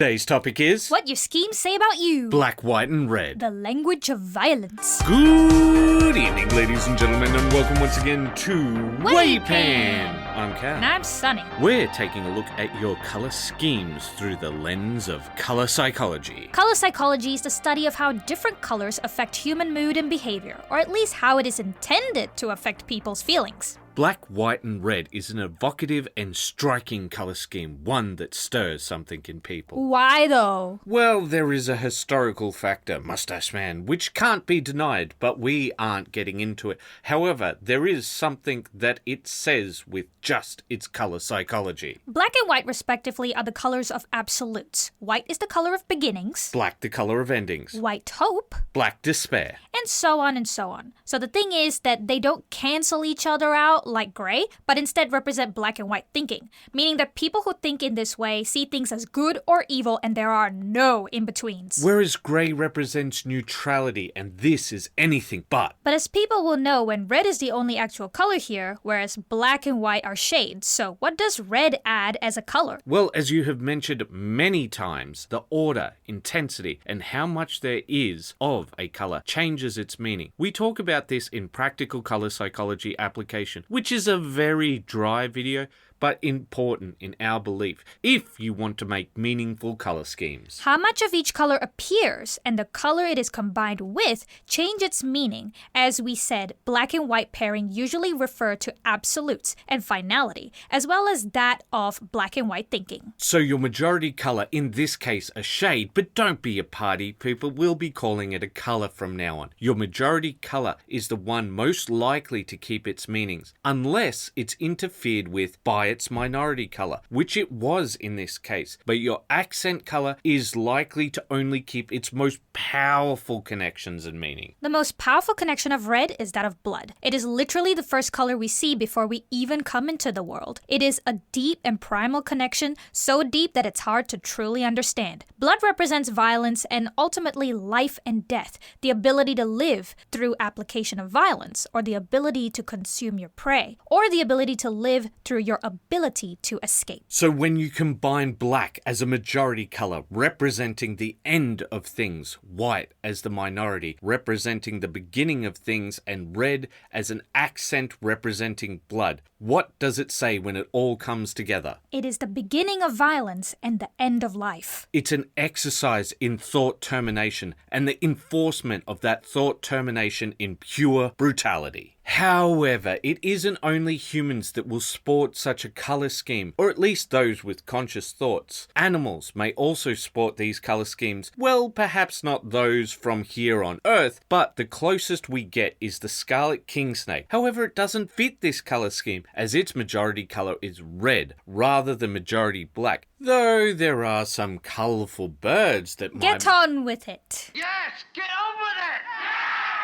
Today's topic is What your schemes say about you. black, white, and red. The language of violence. Good evening, ladies and gentlemen, and welcome once again to Waypan. I'm Cal. And I'm Sunny. We're taking a look at your colour schemes through the lens of colour psychology. Color psychology is the study of how different colors affect human mood and behavior, or at least how it is intended to affect people's feelings. Black, white, and red is an evocative and striking colour scheme, one that stirs something in people. Why though? Well, there is a historical factor, Mustache Man, which can't be denied, but we aren't getting into it. However, there is something that it says with just its colour psychology. Black and white, respectively, are the colors of absolutes. White is the color of beginnings, Black, the colour of endings. white hope, Black, despair. and so on and so on. So the thing is that they don't cancel each other out like gray, but instead represent black and white thinking, meaning that people who think in this way see things as good or evil and there are no in-betweens. Whereas grey represents neutrality, and this is anything but. But as people will know, when red is the only actual color here, whereas black and white are shades, so what does red add as a color? Well, as you have mentioned many times, the order, intensity, and how much there is of a colour changes its meaning. We talk about this in Practical Colour Psychology Application, which is a very dry video, but important in our belief if you want to make meaningful colour schemes. How much of each color appears and the color it is combined with change its meaning. As we said, black and white pairing usually refer to absolutes and finality, as well as that of black and white thinking. So your majority colour, in this case a shade, but don't be a party people, we'll be calling it a colour from now on. Your majority colour is the one most likely to keep its meanings, unless it's interfered with by its minority colour, which it was in this case. But your accent colour is likely to only keep its most powerful connections and meaning. The most powerful connection of red is that of blood. It is literally the first color we see before we even come into the world. It is a deep and primal connection, so deep that it's hard to truly understand. Blood represents violence and ultimately life and death, the ability to live through application of violence, or the ability to consume your prey, or the ability to live through your ability to escape. So when you combine black as a majority colour representing the end of things, white as the minority representing the beginning of things, and red as an accent representing blood, what does it say when it all comes together? It is the beginning of violence and the end of life. It's an exercise in thought termination and the enforcement of that thought termination in pure brutality. However, it isn't only humans that will sport such a colour scheme, or at least those with conscious thoughts. Animals may also sport these colour schemes. Well, perhaps not those from here on Earth, but the closest we get is the scarlet king snake. However, it doesn't fit this colour scheme, as its majority colour is red, rather than majority black. Though there are some colourful birds that might... Get on with it. Yes, get on with it!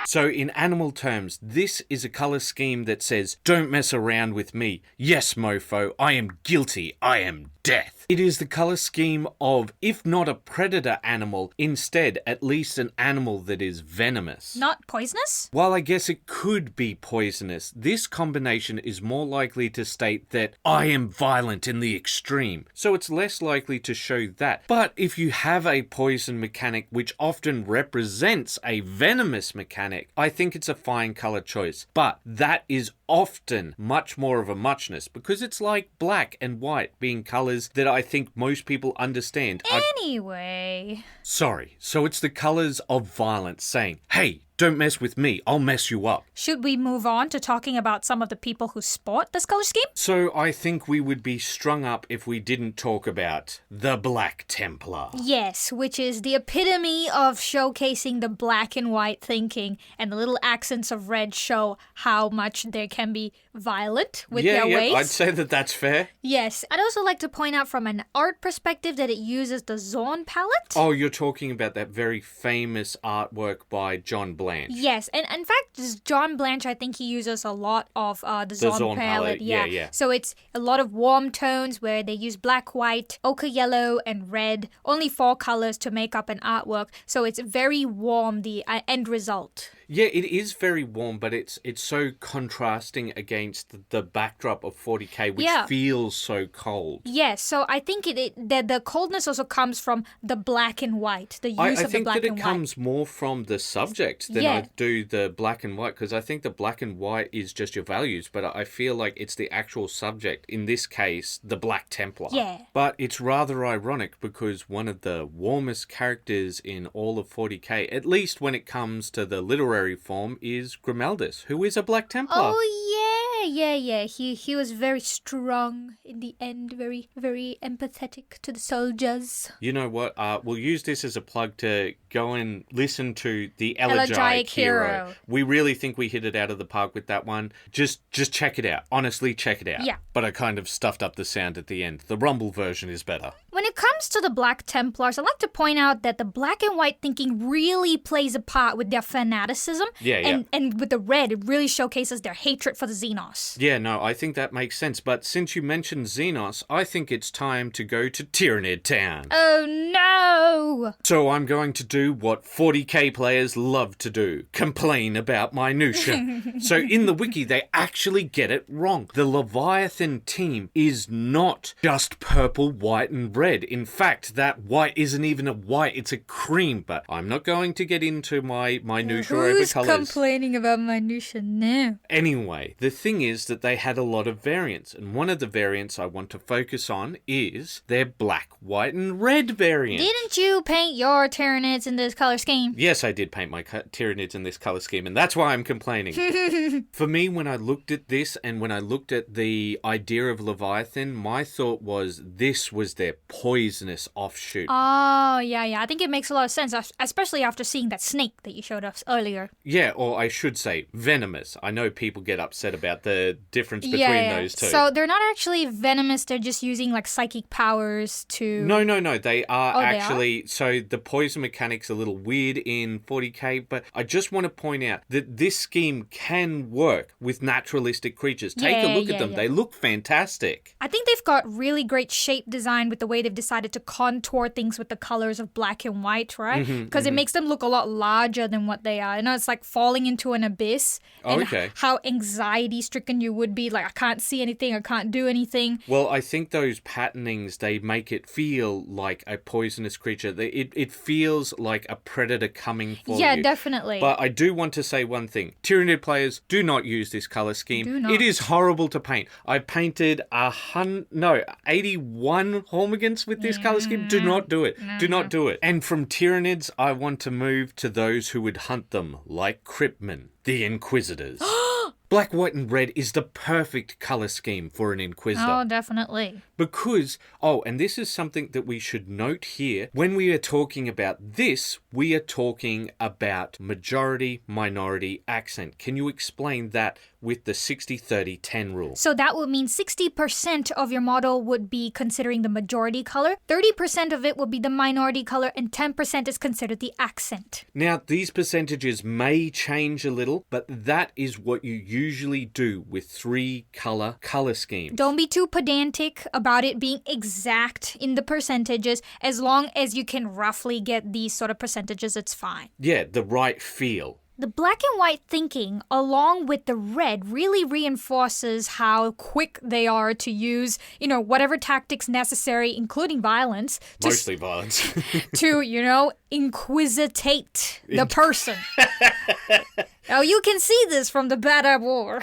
So in animal terms, this is a colour scheme that says, don't mess around with me. Yes, mofo, I am guilty. I am death. It is the colour scheme of, if not a predator animal, instead at least an animal that is venomous. Not poisonous? While I guess it could be poisonous, this combination is more likely to state that I am violent in the extreme, so it's less likely to show that. But if you have a poison mechanic which often represents a venomous mechanic, I think it's a fine colour choice. But that is often much more of a muchness, because it's like black and white being colours that I think most people understand. Anyway. Sorry, so it's the colours of violence saying, hey, don't mess with me, I'll mess you up. Should we move on to talking about some of the people who sport this color scheme? So I think we would be strung up if we didn't talk about the Black Templar. Yes, which is the epitome of showcasing the black and white thinking, and the little accents of red show how much they can be violent with their ways. I'd say that that's fair. Yes, I'd also like to point out from an art perspective that it uses the Zorn palette. Oh, you're talking about that very famous artwork by John Blanc. Blanche. Yes, and in fact, John Blanche, I think he uses a lot of the Zorn Zorn palette, Yeah. yeah. So it's a lot of warm tones where they use black, white, ochre yellow, and red. Only 4 colors to make up an artwork. So it's very warm, the end result. Yeah, it is very warm, but it's so contrasting against the backdrop of 40K, which Yeah. feels so cold. Yes, so I think the coldness also comes from the black and white, the use I of the think black that it and white. comes more from the subject than Yeah. I do the black and white, because I think the black and white is just your values, but I feel like it's the actual subject, in this case, the Black Templar. Yeah. But it's rather ironic because one of the warmest characters in all of 40K, at least when it comes to the literary form, is Grimaldus, who is a Black Templar. Oh yeah. He was very strong in the end, very very empathetic to the soldiers. You know what? We'll use this as a plug to go and listen to the Elegiac Elegiac Hero. Hero. We really think we hit it out of the park with that one. Just check it out. Honestly, check it out. Yeah. But I kind of stuffed up the sound at the end. The Rumble version is better. When it comes to the Black Templars, I'd like to point out that the black and white thinking really plays a part with their fanaticism. Yeah. And with the red, it really showcases their hatred for the Xenos. Yeah, no, I think that makes sense. But since you mentioned Xenos, I think it's time to go to Tyranid Town. Oh no! So I'm going to do what 40k players love to do, complain about minutia. So in the wiki, they actually get it wrong. The Leviathan team is not just purple, white, and red. In fact, that white isn't even a white, it's a cream. But I'm not going to get into my minutia over Who's colours. complaining about minutia now? Anyway, the thing is that they had a lot of variants, and one of the variants I want to focus on is their black, white, and red variant. Didn't you paint your Tyranids in this color scheme? Yes, I did paint my Tyranids in this colour scheme, and that's why I'm complaining. For me, when I looked at this and when I looked at the idea of Leviathan, my thought was this was their poisonous offshoot. Oh, yeah. I think it makes a lot of sense, especially after seeing that snake that you showed us earlier. Yeah, or I should say venomous. I know people get upset about the difference between those two. So they're not actually venomous, they're just using like psychic powers to... No. They are Oh, they actually... So the poison mechanic's a little weird in 40k, but I just want to point out that this scheme can work with naturalistic creatures. Take a look at them. Yeah. They look fantastic. I think they've got really great shape design with the way they've decided to contour things with the colors of black and white, right? Because it makes them look a lot larger than what they are. You know, it's like falling into an abyss. Oh, and okay. how anxiety-stricken you would be. Like, I can't see anything, I can't do anything. Well, I think those patternings, they make it feel like a poisonous creature. It feels like a predator coming for you. Yeah, definitely. But I do want to say one thing. Tyranid players, do not use this colour scheme. Do not. It is horrible to paint. I painted 81 Hormigans with this colour scheme. Do not do it. Do not do it. And from Tyranids, I want to move to those who would hunt them, like Cryptmen, the Inquisitors. Black, white, and red is the perfect colour scheme for an Inquisitor. Oh, definitely. Because, and this is something that we should note here. When we are talking about this, we are talking about majority, minority accent. Can you explain that with the 60-30-10 rule? So that would mean 60% of your model would be considering the majority color, 30% of it would be the minority color, and 10% is considered the accent. Now, these percentages may change a little, but that is what you usually do with 3-color schemes. Don't be too pedantic about it being exact in the percentages. As long as you can roughly get these sort of percentages, it's fine. Yeah, the right feel. The black and white thinking, along with the red, really reinforces how quick they are to use, whatever tactics necessary, including violence, Mostly violence. to, inquisitate the person. Now, you can see this from the Bad Ab War.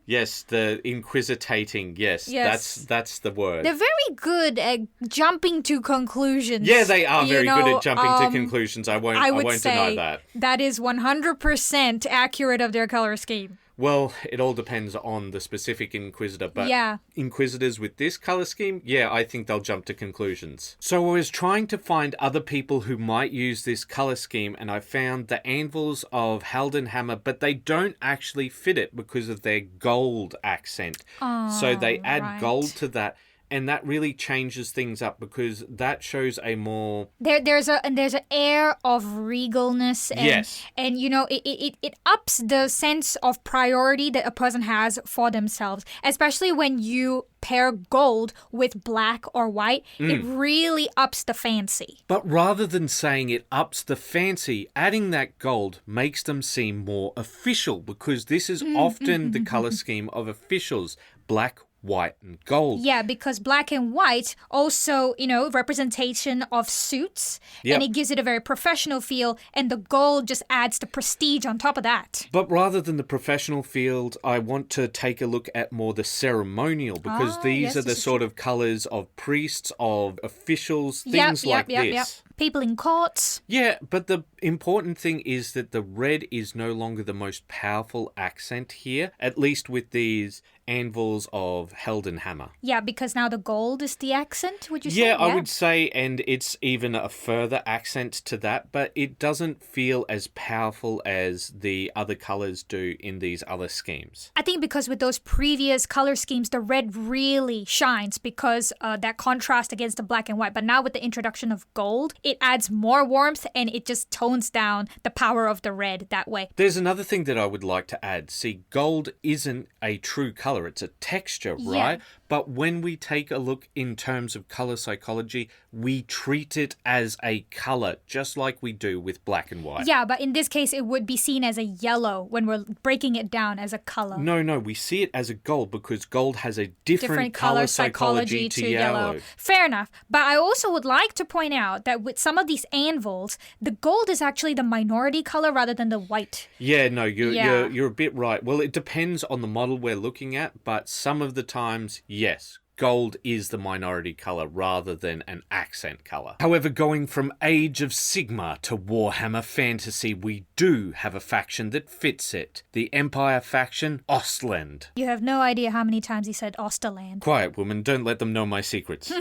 Yes, the inquisitating. Yes. That's the word. They're very good at jumping to conclusions. Yeah, they are very good at jumping to um, conclusions. I won't say deny that. That is 100% accurate of their color scheme. Well, it all depends on the specific Inquisitor, but Yeah. Inquisitors with this colour scheme, I think they'll jump to conclusions. So I was trying to find other people who might use this colour scheme, and I found the Anvils of Haldenhammer, but they don't actually fit it because of their gold accent. So they add right. gold to that. and that really changes things up because that shows a more There's an air of regalness and Yes. and you know it ups the sense of priority that a person has for themselves, especially when you pair gold with black or white. It really ups the fancy. But rather than saying it ups the fancy, adding that gold makes them seem more official because this is often the color scheme of officials, black, white, and gold. Yeah, because black and white also, representation of suits, Yep. and it gives it a very professional feel, and the gold just adds the prestige on top of that. But rather than the professional field, I want to take a look at more the ceremonial because these yes, are the this is sort of colors of priests, of officials, things like this. People in courts. Yeah, but the important thing is that the red is no longer the most powerful accent here, at least with these anvils of Heldenhammer. Yeah, because now the gold is the accent, would you say? Yeah, I would say, and it's even a further accent to that, but it doesn't feel as powerful as the other colors do in these other schemes. I think because with those previous color schemes, the red really shines because that contrast against the black and white. But now with the introduction of gold, it adds more warmth and it just tones down the power of the red that way. There's another thing that I would like to add. See, gold isn't a true color, it's a texture, right? But when we take a look in terms of color psychology, we treat it as a color, just like we do with black and white. Yeah, but in this case, it would be seen as a yellow when we're breaking it down as a color. No, we see it as a gold because gold has a different color psychology to yellow. Fair enough. But I also would like to point out that with some of these anvils, the gold is actually the minority color rather than the white. Yeah, no, you're Yeah. you're a bit right. Well, it depends on the model we're looking at, but some of the times, yes, gold is the minority color rather than an accent color. However, going from Age of Sigmar to Warhammer Fantasy, we do have a faction that fits it. The Empire faction, Ostland. You have no idea how many times he said Osterland. Quiet, woman, don't let them know my secrets.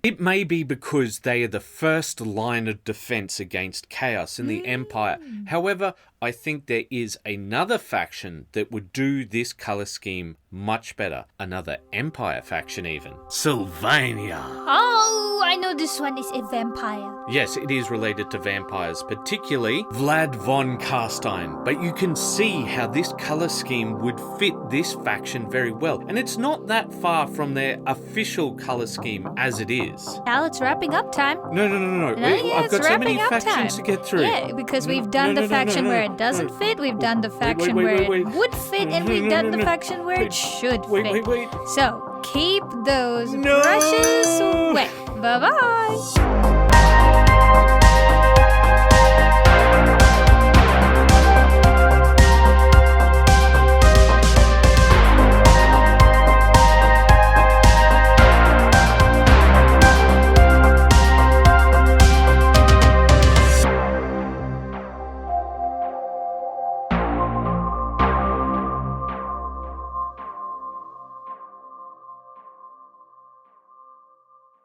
It may be because they are the first line of defense against chaos in the Empire. However, I think there is another faction that would do this color scheme much better. Another Empire faction even. Sylvania. Oh, I know this one is a vampire. Yes, it is related to vampires, particularly Vlad von Carstein. But you can see how this color scheme would fit this faction very well. And it's not that far from their official color scheme as it is. Al, it's wrapping up time. No. Yeah, I've it's got so many wrapping up factions time. to get through. Yeah, because we've done No, the no, no, faction no, where no. it doesn't fit. We've done the faction wait, where wait, it wait. would fit, and we've done the faction where it should fit. Wait. So keep those No. brushes wet. Bye-bye.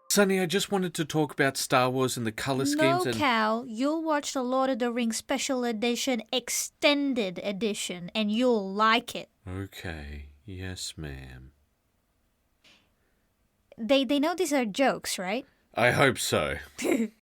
Sunny, I just wanted to talk about Star Wars and the color schemes No, and Cal, you'll watch the Lord of the Rings Special Edition Extended Edition, and you'll like it. Okay, yes, ma'am. They know these are jokes, right? I hope so.